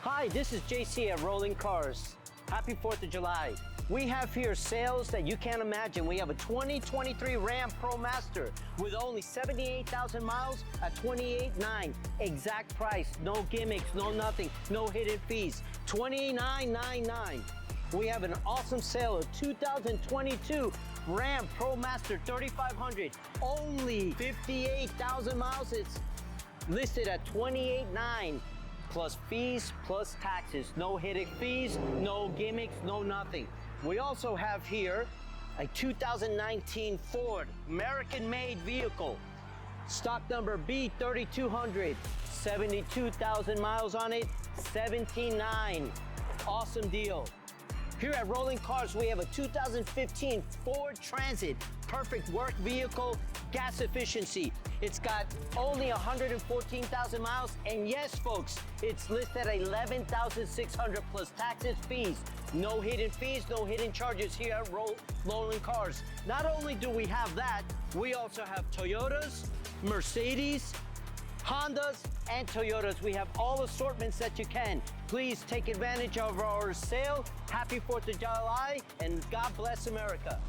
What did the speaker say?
Hi, this is JC at Rolling Cars. Happy 4th of July. We have here sales that you can't imagine. We have a 2023 Ram ProMaster with only 78,000 miles at $28,900. Exact price, no gimmicks, no nothing, no hidden fees. $29,999. We have an awesome sale of 2022 Ram ProMaster 3500. Only 58,000 miles. It's listed at $28,900. Plus fees, plus taxes. No hidden fees, no gimmicks, no nothing. We also have here a 2019 Ford American-made vehicle. Stock number B3200, 72,000 miles on it, $17,900. Awesome deal. Here at Rolling Cars, we have a 2015 Ford Transit, perfect work vehicle, gas efficiency. It's got only 114,000 miles, and yes, folks, it's listed at $11,600 plus taxes, fees. No hidden fees, no hidden charges here at Rolling Cars. Not only do we have that, we also have Toyotas, Mercedes, Hondas, and Toyotas. We have all assortments that you can. Please take advantage of our sale. Happy 4th of July, and God bless America.